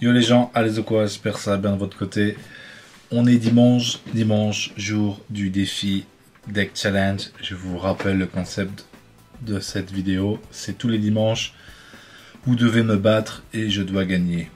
Yo les gens, allez ou quoi, j'espère que ça va bien de votre côté. On est dimanche, jour du défi Deck Challenge. Je vous rappelle le concept de cette vidéo. C'est tous les dimanches, vous devez me battre et je dois gagner.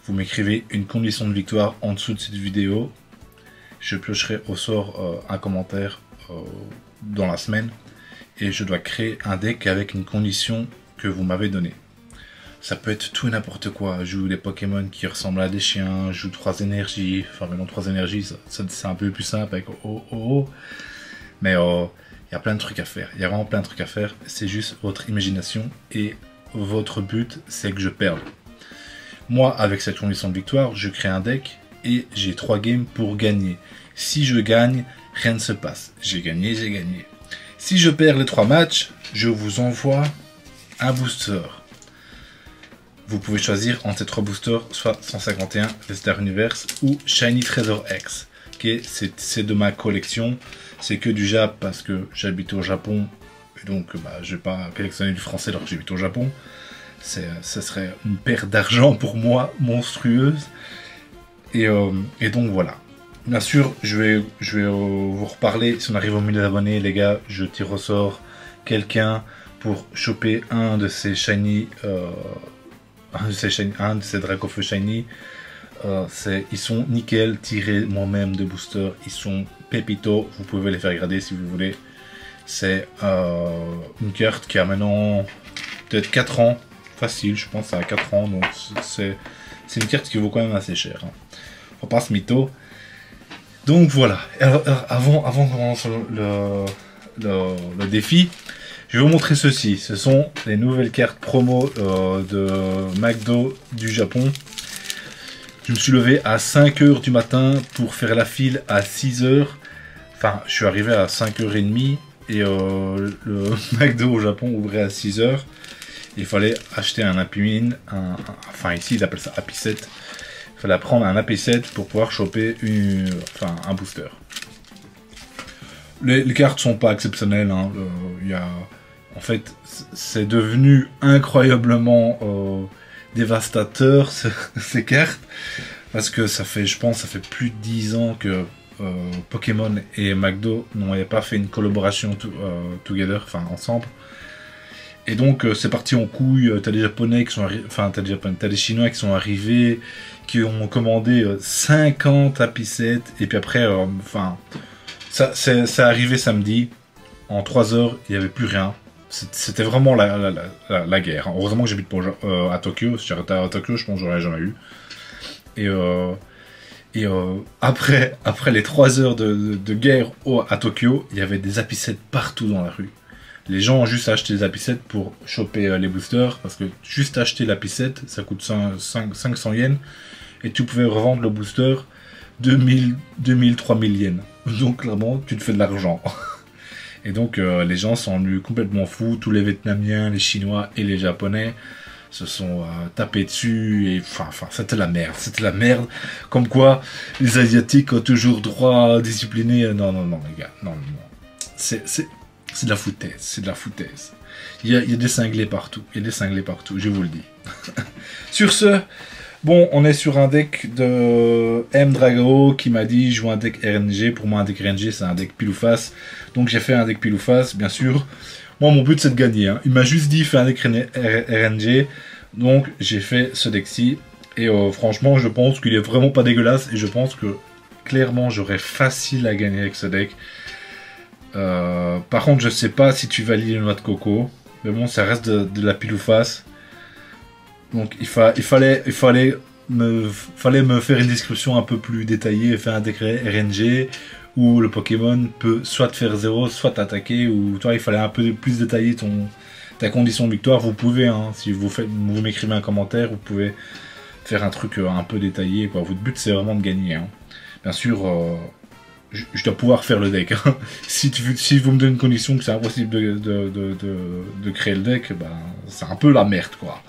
Vous m'écrivez une condition de victoire en dessous de cette vidéo. Je piocherai au sort un commentaire dans la semaine. Et je dois créer un deck avec une condition que vous m'avez donnée. Ça peut être tout et n'importe quoi. Je joue des Pokémon qui ressemblent à des chiens, je joue 3 énergies. Enfin, maintenant 3 énergies, c'est un peu plus simple avec oh. Mais il y a plein de trucs à faire. Il y a vraiment plein de trucs à faire. C'est juste votre imagination et votre but, c'est que je perde. Moi, avec cette condition de victoire, je crée un deck et j'ai 3 games pour gagner. Si je gagne, rien ne se passe. J'ai gagné. Si je perds les 3 matchs, je vous envoie un booster. Vous pouvez choisir entre ces 3 boosters, soit 151, le Star Universe ou Shiny Treasure X. Okay, c'est de ma collection. C'est que du Jap parce que j'habite au Japon. Et donc, je vais pas collectionner du français alors que j'habite au Japon. Ce serait une perte d'argent pour moi monstrueuse. Et donc voilà. Bien sûr, je vais vous reparler. Si on arrive au 1000 abonnés, les gars, je tire au sort quelqu'un pour choper un de ces Shiny. Un de ces Dracofeu Shiny. Ils sont nickel, tirés moi-même de booster. Ils sont pépito. Vous pouvez les faire grader si vous voulez. C'est une carte qui a maintenant peut-être 4 ans. Facile, je pense à 4 ans. Donc c'est une carte qui vaut quand même assez cher. Hein. Faut pas se mytho. Donc voilà. Alors, avant qu'on commence le défi, je vais vous montrer ceci. Ce sont les nouvelles cartes promo de McDo du Japon. Je me suis levé à 5 h du matin pour faire la file à 6 h. Enfin, je suis arrivé à 5 h 30 et le McDo au Japon ouvrait à 6 h. Il fallait acheter un Happy Meal, enfin ici il appelle ça Happy Set. Il fallait prendre un Happy Set pour pouvoir choper un booster. Les cartes sont pas exceptionnelles. Hein. En fait, c'est devenu incroyablement dévastateur ces cartes. Parce que je pense, ça fait plus de 10 ans que Pokémon et McDo n'avaient pas fait une collaboration together, enfin ensemble. Et donc c'est parti en couille. T'as des Japonais qui sont arrivés, enfin t'as des Chinois qui sont arrivés, qui ont commandé 50 Happy Set. Et puis après, c'est arrivé samedi. En 3 heures, il n'y avait plus rien. C'était vraiment la guerre. Heureusement que j'habite pas à Tokyo. Si j'arrêtais à Tokyo, je pense que j'aurais jamais eu. Et après les 3 heures de guerre à Tokyo, il y avait des Happy Set partout dans la rue. Les gens ont juste acheté des Happy Set pour choper les boosters. Parce que juste acheter l'Happy Set, ça coûte 500 yens. Et tu pouvais revendre le booster 2000, 3000 yens. Donc clairement, tu te fais de l'argent. Et donc les gens sont venus complètement fous. Tous les Vietnamiens, les Chinois et les Japonais se sont tapés dessus. Et enfin, c'était la merde. Comme quoi, les Asiatiques ont toujours droit discipliné. Non, les gars. Non. C'est de la foutaise. Il y a des cinglés partout. Je vous le dis. Sur ce... Bon, on est sur un deck de M Dragao qui m'a dit joue un deck RNG. Pour moi, un deck RNG, c'est un deck pile ou face. Donc j'ai fait un deck pile ou face, bien sûr. Moi, mon but, c'est de gagner. Hein. Il m'a juste dit fais un deck RNG. Donc j'ai fait ce deck-ci. Et franchement, je pense qu'il est vraiment pas dégueulasse. Et je pense que clairement, j'aurais facile à gagner avec ce deck. Par contre, je sais pas si tu valides les noix de coco. Mais bon, ça reste de la pile ou face. Donc il fallait me faire une description un peu plus détaillée et faire un décret RNG où le Pokémon peut soit te faire 0, soit t'attaquer, ou toi il fallait un peu plus détailler ta condition de victoire. Vous pouvez, hein, si vous m'écrivez un commentaire, vous pouvez faire un truc un peu détaillé, quoi. Votre but c'est vraiment de gagner. Hein. Bien sûr, je dois pouvoir faire le deck. Hein. Si vous me donnez une condition que c'est impossible de créer le deck, c'est un peu la merde, quoi.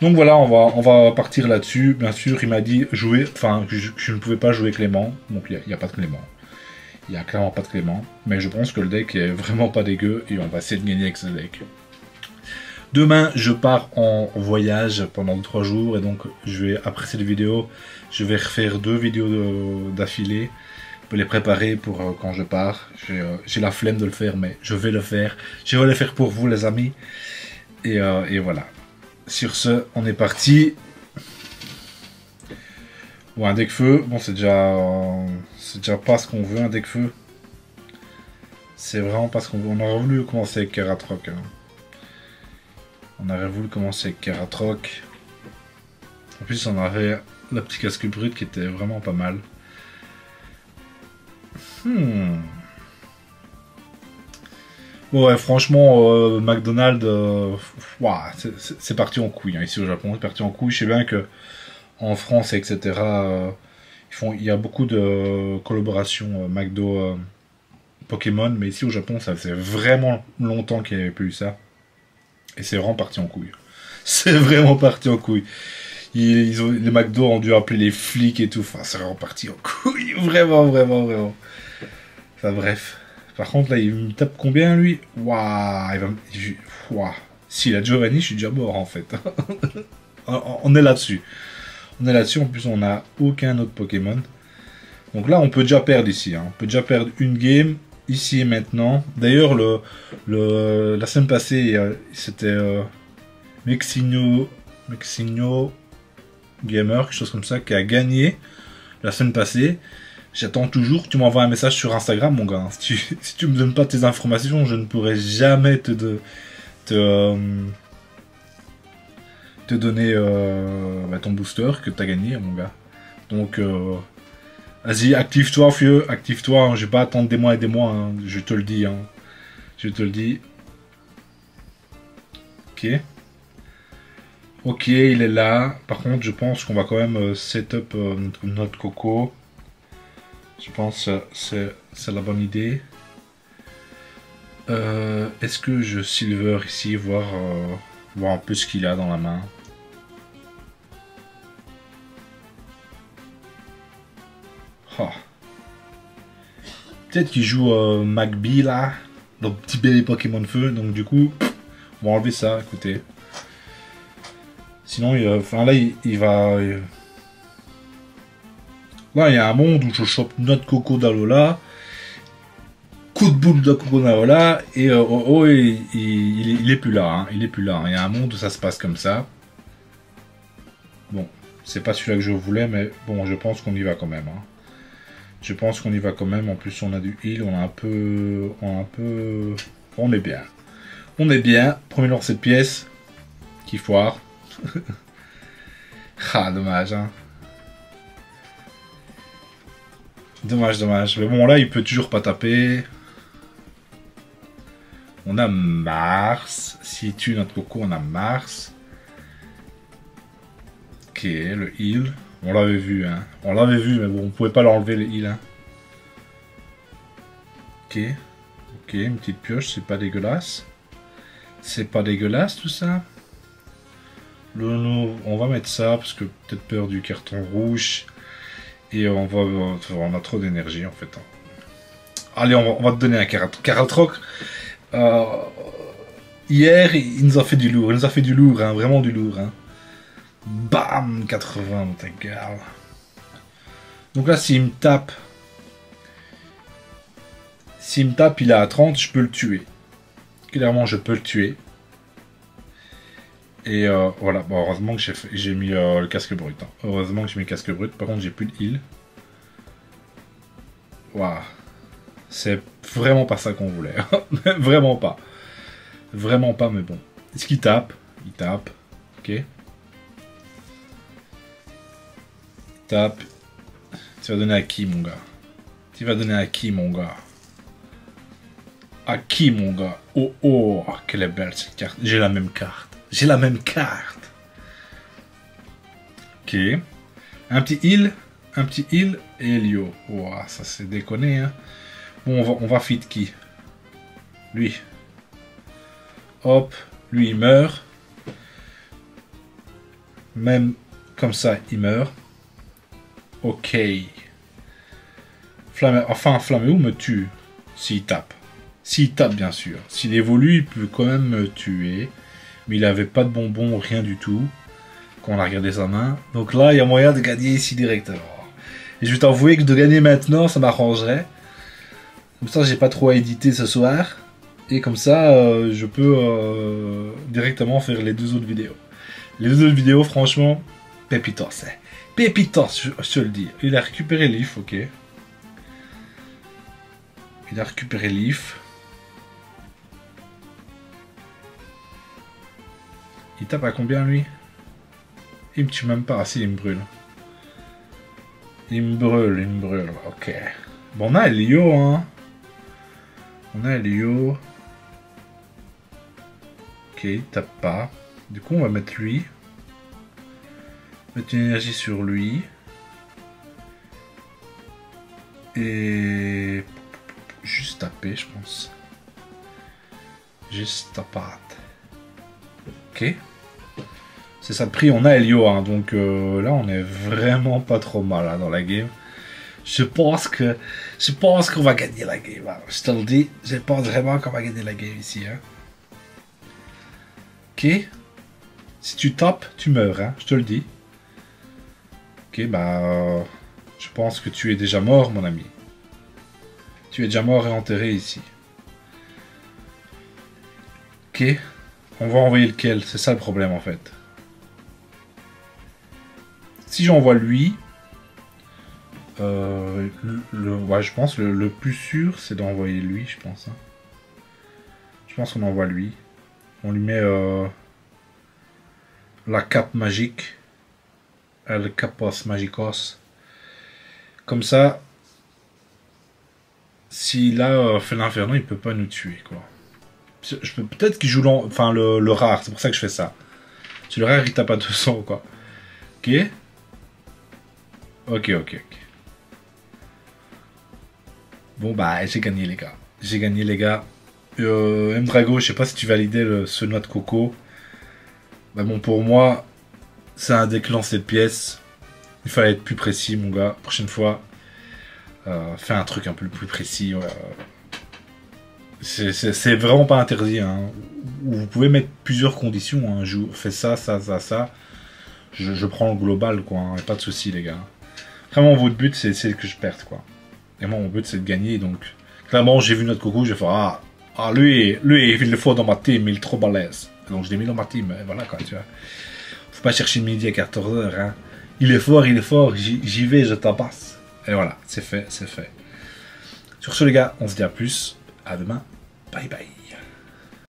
Donc voilà, on va partir là-dessus. Bien sûr, il m'a dit jouer, enfin, que je ne pouvais pas jouer Clément. Donc il n'y a pas de Clément. Il n'y a clairement pas de Clément. Mais je pense que le deck est vraiment pas dégueu et on va essayer de gagner avec ce deck. Demain, je pars en voyage pendant 3 jours et donc je vais, après cette vidéo, je vais refaire 2 vidéos d'affilée pour les préparer pour quand je pars. J'ai la flemme de le faire, mais je vais le faire. Je vais le faire pour vous, les amis. Et voilà. Sur ce, on est parti. Bon, un deck feu, bon, c'est déjà pas ce qu'on veut, un deck feu. C'est vraiment pas ce qu'on veut. On aurait voulu commencer avec Keratroc. Hein. On aurait voulu commencer avec Keratroc. En plus, on avait la petite casque brute qui était vraiment pas mal. Bon, ouais, franchement, McDonald's, c'est parti en couille. Hein, ici au Japon, c'est parti en couille. Je sais bien que en France, etc., il y a beaucoup de collaborations McDo Pokémon, mais ici au Japon, ça faisait vraiment longtemps qu'il n'y avait plus eu ça. Et c'est vraiment parti en couille. C'est vraiment parti en couille. Les McDo ont dû appeler les flics et tout. Enfin, c'est vraiment parti en couille. Vraiment, vraiment, vraiment. Enfin, bref. Par contre, là, il me tape combien, lui? Waouh, Waouh. S'il a Giovanni, je suis déjà mort, en fait. On est là-dessus. On est là-dessus. En plus, on n'a aucun autre Pokémon. Donc là, on peut déjà perdre ici. Hein. On peut déjà perdre une game. Ici et maintenant. D'ailleurs, la semaine passée, c'était Mexino Gamer, quelque chose comme ça, qui a gagné la semaine passée. J'attends toujours que tu m'envoies un message sur Instagram, mon gars. Si tu me donnes pas tes informations, je ne pourrai jamais te donner ton booster que tu as gagné, mon gars. Donc, vas-y, active-toi, vieux, active-toi. Hein. Je vais pas attendre des mois et des mois, hein. Je te le dis. Hein. Je te le dis. Ok. Ok, il est là. Par contre, je pense qu'on va quand même setup notre coco. Je pense que c'est la bonne idée. Est-ce que je silver ici, voir un peu ce qu'il a dans la main. Oh. Peut-être qu'il joue McBee là, le petit bébé Pokémon Feu, donc du coup, on va enlever ça, écoutez. Sinon, là, il va... Là, il y a un monde où je chope notre Coco d'Alola, coup de boule de Coco d'Alola, et il est plus là. Hein, il est plus là. Hein. Il y a un monde où ça se passe comme ça. Bon, c'est pas celui-là que je voulais, mais bon, je pense qu'on y va quand même. Hein. Je pense qu'on y va quand même. En plus, on a du heal, on est bien. On est bien. Premier lancer de pièce qui foire. Ah, dommage, hein. Dommage, dommage. Mais bon, là, il peut toujours pas taper. On a Mars. Si tue notre Coco, on a Mars. Ok, le heal. On l'avait vu, hein. On l'avait vu, mais bon, on pouvait pas l'enlever, le heal, hein. Ok. Ok, une petite pioche, c'est pas dégueulasse. C'est pas dégueulasse, tout ça. On va mettre ça, parce que peut-être peur du carton rouge. Et on a trop d'énergie, en fait. Allez, on va te donner un Keratroc. Hier, il nous a fait du lourd. Il nous a fait du lourd, hein, vraiment du lourd. Hein. Bam, 80, ta gueule. Donc là, s'il me tape, il est à 30, je peux le tuer. Clairement, je peux le tuer. Et voilà, bon, heureusement que j'ai mis le casque brut. Hein. Heureusement que j'ai mis le casque brut. Par contre, j'ai plus de heal. Waouh. C'est vraiment pas ça qu'on voulait. Vraiment pas. Vraiment pas, mais bon. Est-ce qu'il tape? Il tape. Ok. Il tape. Tu vas donner à qui, mon gars? Tu vas donner à qui, mon gars? À qui, mon gars? Oh, oh, quelle est belle cette carte. J'ai la même carte. J'ai la même carte. Ok. Un petit heal. Un petit heal. Et Elio. Ouah, ça c'est déconné, hein. Bon, on va fit qui? Lui. Hop. Lui, il meurt. Même comme ça, il meurt. Ok. Flaméo me tue. S'il tape. S'il tape, bien sûr. S'il évolue, il peut quand même me tuer. Mais il avait pas de bonbons, rien du tout. Quand on a regardé sa main. Donc là, il y a moyen de gagner ici directement. Et je vais t'avouer que de gagner maintenant, ça m'arrangerait. Comme ça, j'ai pas trop à éditer ce soir. Et comme ça, je peux directement faire les 2 autres vidéos. Les 2 autres vidéos, franchement, pépitos. Hein. Pépitos, je te le dis. Il a récupéré l'IF, ok. Il a récupéré l'IF. Il tape à combien, lui? Il me tue même pas. Ah, si, il me brûle. Il me brûle. Ok. Bon, on a Elio, hein. On a Elio. Ok, il tape pas. Du coup, on va mettre lui. Mettre une énergie sur lui. Et... juste taper, je pense. Juste taper. Ok. C'est ça le prix. On a Elio, hein, donc là, on est vraiment pas trop mal hein, dans la game. Je pense qu'on va gagner la game. Hein. Je te le dis, je pense vraiment qu'on va gagner la game ici. Hein. Ok. Si tu tapes, tu meurs, hein, je te le dis. Ok, bah... je pense que tu es déjà mort, mon ami. Tu es déjà mort et enterré ici. Ok. On va envoyer lequel? C'est ça le problème, en fait. Si j'envoie lui... ouais, je pense le plus sûr, c'est d'envoyer lui, je pense. Hein. Je pense qu'on envoie lui. On lui met la cape magique. Le capos magicos. Comme ça, s'il a fait l'inferno, il peut pas nous tuer, quoi. Je peux peut-être qu'il joue le rare, c'est pour ça que je fais ça. Si le rare, il tape à 200, quoi. Ok. Ok. Bon, bah, j'ai gagné, les gars. J'ai gagné, les gars. M-Drago, je sais pas si tu validais ce noix de coco. Bah bon, pour moi, c'est un deck lancé de pièces. Il fallait être plus précis, mon gars. Prochaine fois, fais un truc un peu plus précis. C'est vraiment pas interdit. Hein. Vous pouvez mettre plusieurs conditions. Hein. Je fais ça. Je prends le global, quoi. Hein. Pas de soucis, les gars. Vraiment, votre but, c'est que je perde, quoi. Et moi, mon but, c'est de gagner. Donc, clairement, j'ai vu notre coco. J'ai fait, lui, il le faut dans ma team. Il est trop balèze. Donc, je l'ai mis dans ma team. Et voilà, quoi, tu vois. Faut pas chercher midi à 14h. Hein. Il est fort. J'y vais, je tabasse. Et voilà, c'est fait. Sur ce, les gars, on se dit à plus. À demain. Bye bye.